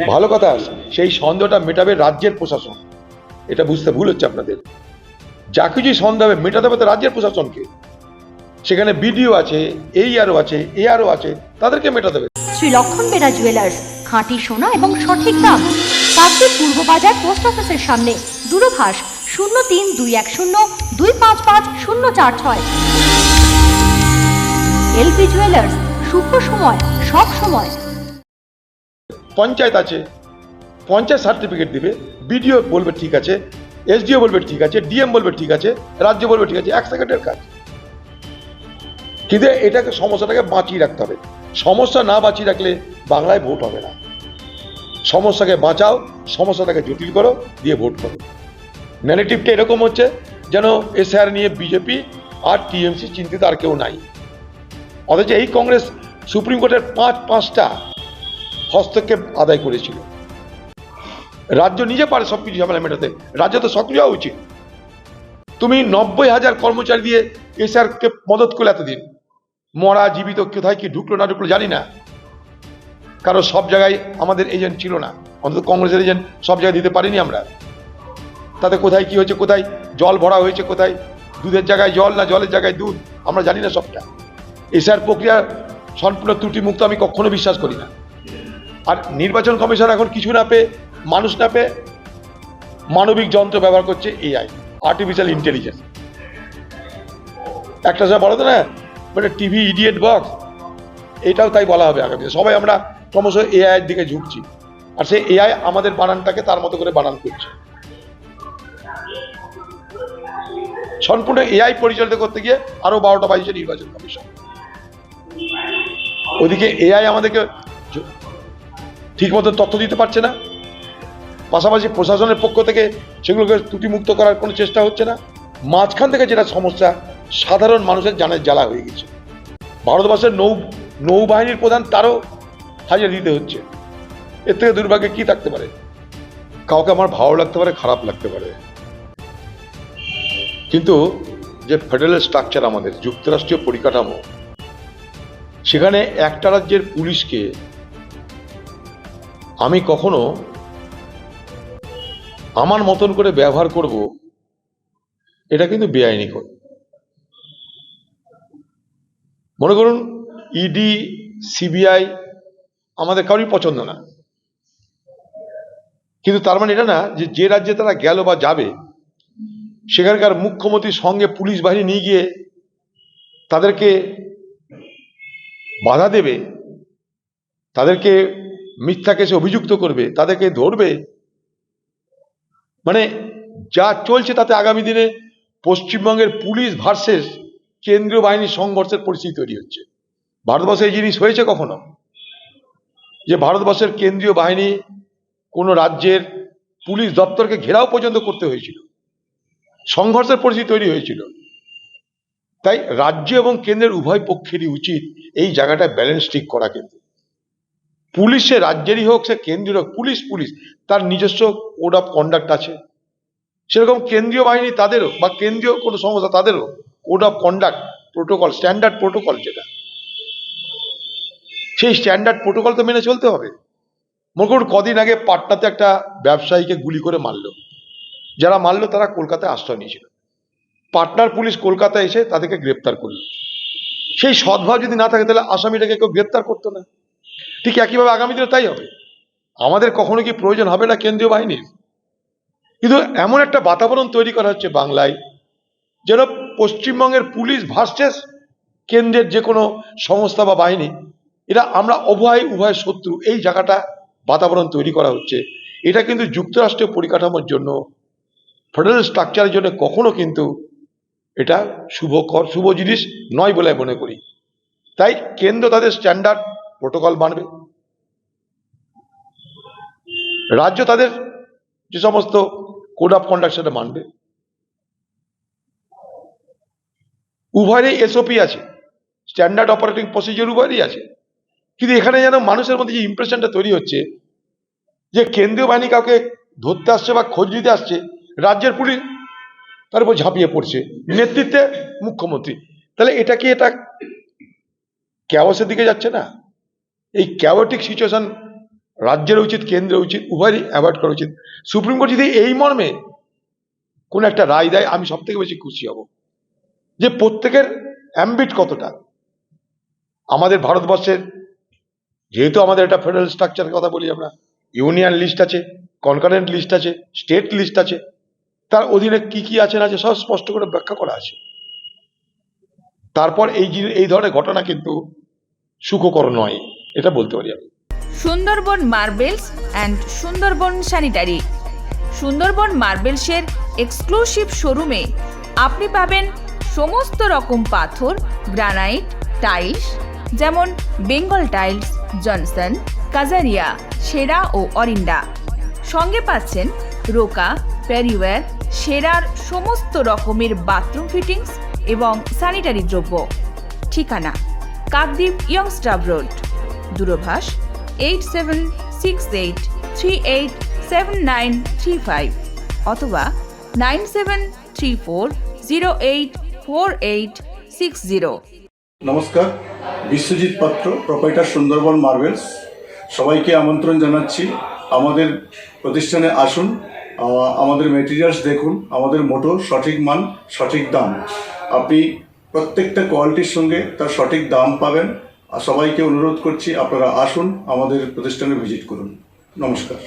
ভালো কথা, সেই সন্দেহটা মেটাবে রাজ্যের প্রশাসন। এটা বুঝতে ভুল হচ্ছে আপনাদের। যা কিছুই সন্দেহ হবে মেটাতে হবে তো রাজ্যের প্রশাসনকে। সেখানে বিডিও আছে, এইআরও আছে, এআরও আছে, তাদেরকে মেটাতে হবে। শ্রী লক্ষণ বেরা জুয়েলার্স, খাঁটি সোনা এবং সঠিক দাম। কাকদ্বীপ পূর্ব বাজার পোস্ট অফিসের সামনে। দূরভাষ 03-210-255-046। এলপি জুয়েলার্স, শুভ সময় সব সময়। পঞ্চায়েত আছে, পঞ্চায়েত সার্টিফিকেট দিবে, বিডিও বলবে ঠিক আছে, এসডিও বলবে ঠিক আছে, ডিএম বলবে ঠিক আছে, রাজ্য বলবে ঠিক আছে। 1 সেকেন্ডের কাজ। কিন্তু এটাকে সমস্যাটাকে বাঁচিয়ে রাখতে হবে। সমস্যা না বাঁচিয়ে রাখলে বাংলায় ভোট হবে না। সমস্যাকে বাঁচাও, সমস্যাটাকে জটিল করো, দিয়ে ভোট করো। ন্যারেটিভটা এরকম হচ্ছে যেন এসআর নিয়ে বিজেপি আর টিএমসি চিন্তিত আর কেউ নাই। অথচ এই কংগ্রেস সুপ্রিম কোর্টের পাঁচটা হস্তক্ষেপ আদায় করেছিল। রাজ্য নিজে পারে সবকিছু ঝামেলা মেটাতে, রাজ্য তো সক্রিয় হওয়া উচিত। তুমি 90,000 কর্মচারী দিয়ে এসআরকে মদত করলে এতদিন, মরা জীবিত কোথায় কি ঢুকলো না ঢুকলো জানি না, কারণ সব জায়গায় আমাদের এজেন্ট ছিল না, অন্তত কংগ্রেসের এজেন্ট সব জায়গায় দিতে পারিনি আমরা। তাতে কোথায় কি হয়েছে, কোথায় জল ভরা হয়েছে, কোথায় দুধের জায়গায় জল না জলের জায়গায় দুধ, আমরা জানি না সবটা। এসআর প্রক্রিয়া সম্পূর্ণ ত্রুটিমুক্ত আমি কখনো বিশ্বাস করি না। আর নির্বাচন কমিশন এখন কিছু না পেয়ে, মানুষ না পেয়ে মানবিক যন্ত্র ব্যবহার করছে, এআই, আর্টিফিশিয়াল ইন্টেলিজেন্স। একটা যা বলো তো না, মানে টিভি ইডিয়েট বক্স, এটাও তাই বলা হবে আগামী। সবাই আমরা ক্রমশ এআই এর দিকে ঝুঁকছি, আর সেই এআই আমাদের বানানটাকে তার মতো করে বানান করছে। সম্পূর্ণ এআই পরিচালিত করতে গিয়ে আরো 12টা বাজিয়েছে নির্বাচন কমিশন। ওদিকে এআই আমাদেরকে ঠিক মতো তথ্য দিতে পারছে না, পাশাপাশি প্রশাসনের পক্ষ থেকে সেগুলোকে ত্রুটিমুক্ত করার কোনো চেষ্টা হচ্ছে না। মাঝখান থেকে যেটা সমস্যা, সাধারণ মানুষের জানের জ্বালা হয়ে গেছে। ভারতবর্ষের নৌবাহিনীর প্রধান, তারও হাজিরা দিতে হচ্ছে। এর থেকে দুর্ভাগ্য কি থাকতে পারে? কাউকে আমার ভালো লাগতে পারে, খারাপ লাগতে পারে, কিন্তু যে ফেডারেল স্ট্রাকচার আমাদের যুক্তরাষ্ট্রীয় পরিকাঠামো, সেখানে একটা রাজ্যের পুলিশকে আমি কখনো আমার মতন করে ব্যবহার করব, এটা কিন্তু বেআইনি কর। মনে করুন ইডি, সিবিআই আমাদের কারোরই পছন্দ না, কিন্তু তার মানে এটা না যে রাজ্যে তারা গেল বা যাবে সেখানকার মুখ্যমন্ত্রীর সঙ্গে পুলিশ বাহিনী নিয়ে গিয়ে তাদেরকে বাধা দেবে, তাদেরকে মিথ্যা কেসে অভিযুক্ত করবে, তাদেরকে ধরবে। মানে যা চলছে তাতে আগামী দিনে পশ্চিমবঙ্গের পুলিশ ভার্সেস কেন্দ্রীয় বাহিনীর সংঘর্ষের পরিস্থিতি তৈরি হচ্ছে। ভারতবর্ষে এই জিনিস হয়েছে কখনো, যে ভারতবর্ষের কেন্দ্রীয় বাহিনী কোনো রাজ্যের পুলিশ দপ্তরকে ঘেরাও পর্যন্ত করতে হয়েছিল, সংঘর্ষের পরিস্থিতি তৈরি হয়েছিল। তাই রাজ্য এবং কেন্দ্রের উভয় পক্ষেরই উচিত এই জায়গাটা ব্যালেন্স ঠিক করা। কিন্তু পুলিশ সে রাজ্যেরই হোক, সে কেন্দ্রীয় হোক, পুলিশ তার নিজস্ব কোড অফ কন্ডাক্ট আছে। সেরকম কেন্দ্রীয় বাহিনী তাদেরও, বা কেন্দ্রীয় কোনো সংস্থা তাদেরও code of conduct, protocol, standard protocol, যেটা সেই স্ট্যান্ডার্ড প্রোটোকল তো মেনে চলতে হবে। মনে করুন কদিন আগে পাটনাতে একটা ব্যবসায়ীকে গুলি করে মারলো, যারা মারলো তারা কলকাতায় আশ্রয় নিয়েছিল। পাটনার পুলিশ কলকাতায় এসে তাদেরকে গ্রেপ্তার করলো। সেই সদ্ভাব যদি না থাকে তাহলে আসামিটাকে কেউ গ্রেপ্তার করতো না। ঠিক একইভাবে আগামী দিনে তাই হবে। আমাদের কখনো কি প্রয়োজন হবে না কেন্দ্রীয় বাহিনীর? কিন্তু এমন একটা বাতাবরণ তৈরি করা হচ্ছে বাংলায়, যেন পশ্চিমবঙ্গের পুলিশ ভার্সেস কেন্দ্রের যে কোনো সংস্থা বা বাহিনী, এটা আমরা উভয় শত্রু, এই জায়গাটা বাতাবরণ তৈরি করা হচ্ছে। এটা কিন্তু যুক্তরাষ্ট্রীয় পরিকাঠামোর জন্য, ফেডারেল স্ট্রাকচারের জন্য কখনো কিন্তু এটা শুভ জিনিস নয় বলে মনে করি। তাই কেন্দ্র তাদের স্ট্যান্ডার্ড প্রোটোকল মানবে, রাজ্য তাদের যে সমস্ত কোড অফ কন্ডাক্ট সেটা মানবে। উভয়েরই এসওপি আছে, স্ট্যান্ডার্ড অপারেটিং প্রসিজিওর উভয়েরই আছে। কিন্তু এখানে যেন মানুষের মধ্যে যে ইমপ্রেশনটা তৈরি হচ্ছে যে কেন্দ্রীয় বাহিনী কাউকে ধরতে আসছে বা খোঁজ নিতে আসছে, রাজ্যের পুলিশ তার উপর ঝাঁপিয়ে পড়ছে, নেতৃত্বে মুখ্যমন্ত্রী। তাহলে এটা ক্যাওসের দিকে যাচ্ছে না? এই ক্যাওটিক সিচুয়েশন রাজ্যের উচিত, কেন্দ্রের উচিত, উভয়ই অ্যাভয়েড করা উচিত। সুপ্রিম কোর্ট যদি এই মর্মে কোন একটা রায় দেয়, আমি সব থেকে বেশি খুশি হব যে প্রত্যেকের অ্যাম্বিট কতটা। আমাদের ভারতবর্ষের, যেহেতু আমাদের একটা ফেডারেল স্ট্রাকচারের কথা বলি, আমরা ইউনিয়ন লিস্ট আছে, কনকারেন্ট লিস্ট আছে, স্টেট লিস্ট আছে, তার অধীনে কি কি আছে না আছে সব স্পষ্ট করে ব্যাখ্যা করা আছে। তারপর এই ধরনের ঘটনা কিন্তু সুখকর নয়, এটা বলতে পারি আমি। Sundarban marbles and Sundarban sanitary. Sundarban মার্বেলসের এক্সক্লুসিভ শোরুমে আপনি পাবেন সমস্ত রকম পাথর, গ্রানাইট, টাইলস, যেমন বেঙ্গল টাইলস, জনসন, কাজারিয়া, সেরা ও অরিন্ডা। সঙ্গে পাচ্ছেন রোকা, প্যারিওয়্যার, সেরার সমস্ত রকমের বাথরুম ফিটিংস এবং স্যানিটারি দ্রব্য। ঠিকানা কাকদ্বীপ ইয়ংস্টার রোড, দূরভাষ 8768387935 অথবা 9734084860। নমস্কার, বিশ্বজিৎ পাত্র, প্রোপাইটার সুন্দরবন মার্বেলস। সবাইকে আমন্ত্রণ জানাচ্ছি আমাদের প্রতিষ্ঠানে আসুন, আমাদের মেটেরিয়ালস দেখুন। আমাদের মোটো সঠিক মান, সঠিক দাম। আপনি প্রত্যেকটা কোয়ালিটির সঙ্গে তার সঠিক দাম পাবেন। আর সবাইকে অনুরোধ করছি আপনারা আসুন, আমাদের প্রতিষ্ঠানে ভিজিট করুন। নমস্কার।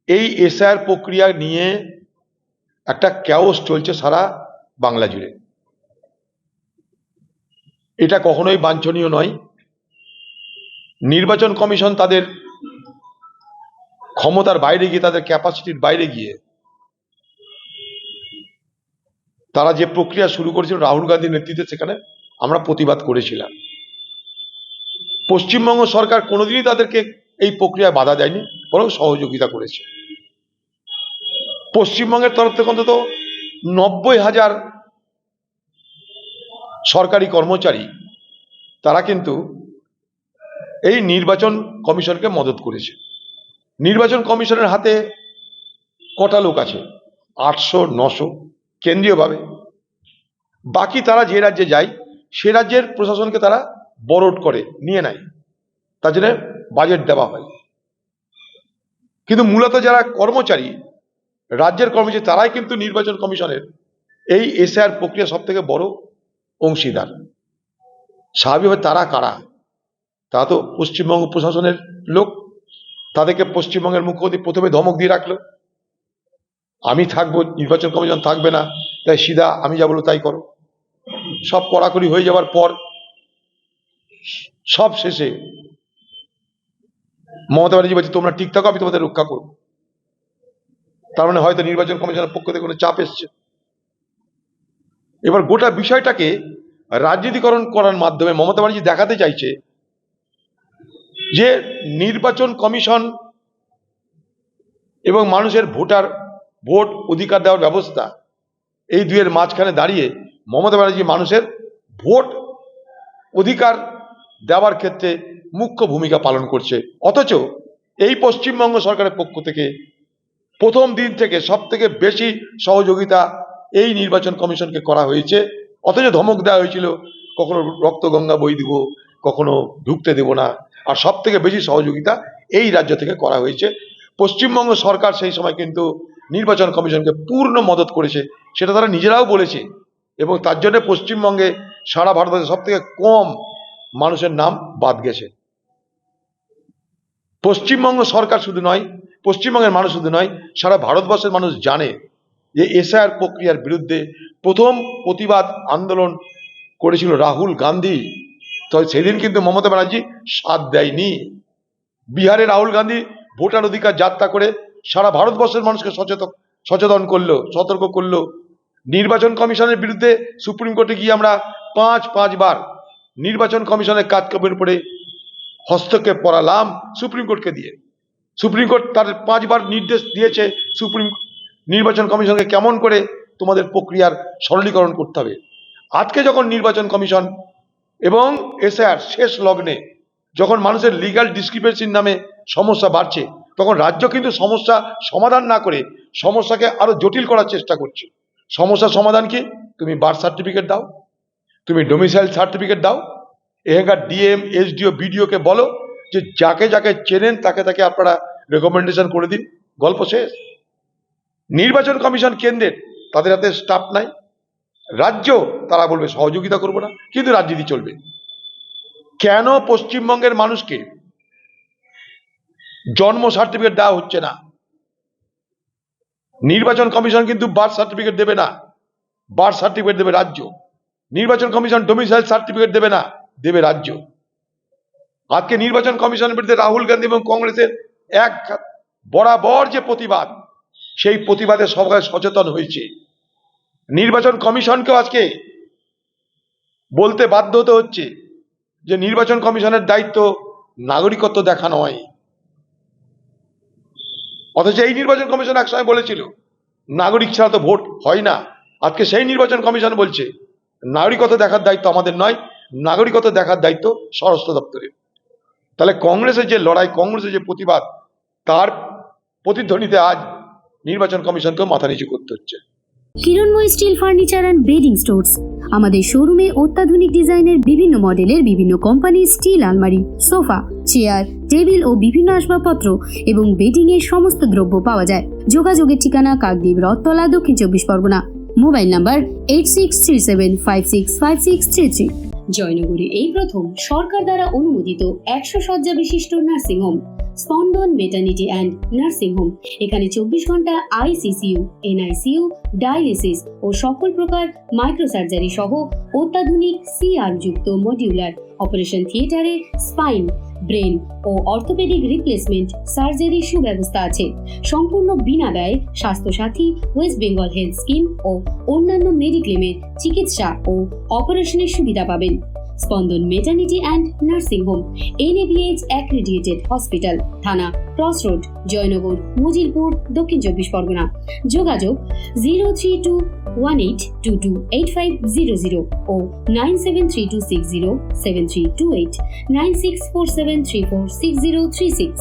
এই এসআইআর প্রক্রিয়া নিয়ে একটা ক্যাওস চলছে সারা বাংলা জুড়ে। এটা কখনোই বাঞ্ছনীয় নয়। নির্বাচন কমিশন তাদের ক্ষমতার বাইরে গিয়ে, তাদের ক্যাপাসিটির বাইরে গিয়ে তারা যে প্রক্রিয়া শুরু করেছিল রাহুল গান্ধীর নেতৃত্বে, সেখানে আমরা প্রতিবাদ করেছিলাম। পশ্চিমবঙ্গ সরকার কোনোদিনই তাদেরকে এই প্রক্রিয়ায় বাধা দেয়নি, বরং সহযোগিতা করেছে। পশ্চিমবঙ্গের তরফ থেকে অন্তত 90,000 সরকারি কর্মচারী তারা কিন্তু এই নির্বাচন কমিশনকে মদত করেছে। নির্বাচন কমিশনের হাতে কটা লোক আছে? 800-900 কেন্দ্রীয়ভাবে। বাকি তারা যে রাজ্যে যায় সে রাজ্যের প্রশাসনকে তারা বরোড করে নিয়ে নেয়, তার জন্য বাজেট দেওয়া হয়। কিন্তু মূলত যারা কর্মচারী, রাজ্যের কর্মচারী, তারাই কিন্তু নির্বাচন কমিশনের এই এসআইআর প্রক্রিয়া সব থেকে বড় অংশীদার। স্বাভাবিকভাবে তারা কারা? তারা তো পশ্চিমবঙ্গ প্রশাসনের লোক। তাদেরকে পশ্চিমবঙ্গের মুখ্যমন্ত্রী প্রথমে ধমক দিয়ে রাখলো, আমি থাকবো, নির্বাচন কমিশন থাকবে না, তাই সিধা আমি যা বলবো তাই করো। সব কড়াকড়ি হয়ে যাওয়ার পর সব শেষে মমতা ব্যানার্জি বলছে তোমরা ঠিক থাকো, আমি তোমাদের রক্ষা করবো। তার মানে হয়তো নির্বাচন কমিশনের পক্ষ থেকে কোনো চাপ এসছে। এবার গোটা বিষয়টাকে রাজনীতিকরণ করার মাধ্যমে মমতা ব্যানার্জি দেখাতে চাইছে যে নির্বাচন কমিশন এবং মানুষের ভোট অধিকার দেওয়ার ব্যবস্থা, এই দুয়ের মাঝখানে দাঁড়িয়ে মমতা ব্যানার্জি মানুষের ভোট অধিকার দেওয়ার ক্ষেত্রে মুখ্য ভূমিকা পালন করছে। অথচ এই পশ্চিমবঙ্গ সরকারের পক্ষ থেকে প্রথম দিন থেকে সব থেকে বেশি সহযোগিতা এই নির্বাচন কমিশনকে করা হয়েছে। অথচ ধমক দেওয়া হয়েছিল কখনো রক্ত গঙ্গা বই দিব, কখনো ঢুকতে দেব না। আর সব থেকে বেশি সহযোগিতা এই রাজ্য থেকে করা হয়েছে। পশ্চিমবঙ্গ সরকার সেই সময় কিন্তু নির্বাচন কমিশনকে পূর্ণ মদত করেছে, সেটা তারা নিজেরাও বলেছে। এবং তার জন্য পশ্চিমবঙ্গে সারা ভারতবর্ষে সব থেকে কম মানুষের নাম বাদ গেছে। পশ্চিমবঙ্গ সরকার শুধু নয়, পশ্চিমবঙ্গের মানুষ শুধু নয়, সারা ভারতবর্ষের মানুষ জানে যে এসআইআর প্রক্রিয়ার বিরুদ্ধে প্রথম প্রতিবাদ আন্দোলন করেছিল রাহুল গান্ধী। তো সেদিন কিন্তু মমতা ব্যানার্জি সাথ দেয়নি। বিহারে রাহুল গান্ধী ভোটার অধিকার যাত্রা করে সারা ভারতবর্ষের মানুষকে সচেতন করলো, সতর্ক করলো। নির্বাচন কমিশনের বিরুদ্ধে সুপ্রিম কোর্টে গিয়ে আমরা পাঁচবার নির্বাচন কমিশনের কাজকর্মের উপরে হস্তক্ষেপ করালাম সুপ্রিম কোর্টকে দিয়ে। সুপ্রিম কোর্ট তার 5বার নির্দেশ দিয়েছে নির্বাচন কমিশনকে কেমন করে তোমাদের প্রক্রিয়ার সরলীকরণ করতে হবে। আজকে যখন নির্বাচন কমিশন এবং এসআইআর শেষ লগ্নে যখন মানুষের লিগ্যাল ডিসক্রিপেন্সির নামে সমস্যা বাড়ছে, তখন রাজ্য কিন্তু সমস্যা সমাধান না করে সমস্যাকে আরো জটিল করার চেষ্টা করছে। সমস্যার সমাধান কি? তুমি বার্থ সার্টিফিকেট দাও, তুমি ডোমিসাইল সার্টিফিকেট দাও, এখানকার ডিএম, এসডিও, বিডিও কে বলো যে যাকে যাকে চেনেন তাকে তাকে আপনারা রেকমেন্ডেশন করে দিন, গল্প শেষ। নির্বাচন কমিশন কেন্দ্রের তাদের হাতে স্টাফ নাই, রাজ্য তারা বলবে সহযোগিতা করবো না, কিন্তু রাজনীতি চলবে। কেন পশ্চিমবঙ্গের মানুষকে জন্ম সার্টিফিকেট দেওয়া হচ্ছে না? নির্বাচন কমিশন কিন্তু বার্থ সার্টিফিকেট দেবে না, বার্থ সার্টিফিকেট দেবে রাজ্য। নির্বাচন কমিশন ডোমিসাইল সার্টিফিকেট দেবে না, দেবে রাজ্য। আজকে নির্বাচন কমিশনের বিরুদ্ধে রাহুল গান্ধী এবং কংগ্রেসের এক বরাবর যে প্রতিবাদ, সেই প্রতিবাদে সবাই সচেতন হয়েছে। নির্বাচন কমিশনকেও আজকে বলতে বাধ্য হতে হচ্ছে যে নির্বাচন কমিশনের দায়িত্ব নাগরিকত্ব দেখা নয়। অথচ এই নির্বাচন কমিশন একসময় বলেছিল নাগরিক ছাড়া তো ভোট হয় না। আজকে সেই নির্বাচন কমিশন বলছে নাগরিকত্ব দেখার দায়িত্ব আমাদের নয়, নাগরিকত্ব দেখার দায়িত্ব স্বরাষ্ট্র দপ্তরের। তাহলে কংগ্রেসের যে লড়াই, কংগ্রেসের যে প্রতিবাদ, তার প্রতিধ্বনিতে আজ নির্বাচন কমিশনকেও মাথা নিচু করতে হচ্ছে। Kiranmoy steel furniture and bedding stores. আমাদের শোরুমে অত্যাধুনিক ডিজাইনের বিভিন্ন মডেলের বিভিন্ন কোম্পানির স্টিল আলমারি, সোফা, চেয়ার, টেবিল ও বিভিন্ন আসবাবপত্র এবং বেডিং এর সমস্ত দ্রব্য পাওয়া যায়। যোগাযোগের ঠিকানা কাকদ্বীপ, রথতলা, দক্ষিণ 24 পরগনা। Mobile number 8637565633। জয়নগরে এই প্রথম সরকার দ্বারা অনুমোদিত 100 শয্যা বিশিষ্ট নার্সিংহোম স্পন্দন মেটার্নিটি অ্যান্ড নার্সিং হোম। এখানে 24 ঘন্টা আইসিসিইউ, এনআইসিইউ, ডায়ালিসিস ও সকল প্রকার মাইক্রোসার্জারি সহ অত্যাধুনিক সিআর যুক্ত মডিউলার অপারেশন থিয়েটারে স্পাইন, ব্রেন ও অর্থোপেডিক রিপ্লেসমেন্ট সার্জারির সুব্যবস্থা আছে। সম্পূর্ণ বিনা ব্যয়ে Swasthya Sathi, West Bengal health scheme ও অন্যান্য মেডিক্লেমের চিকিৎসা ও অপারেশনের সুবিধা পাবেন। Spandan maternity and nursing home, NABH accredited hospital, Thana cross road, Joynagar, Majilpur, Dakshin 24 Pargana. যোগাযোগ 03218228500 ও 9732607328, 9647346036।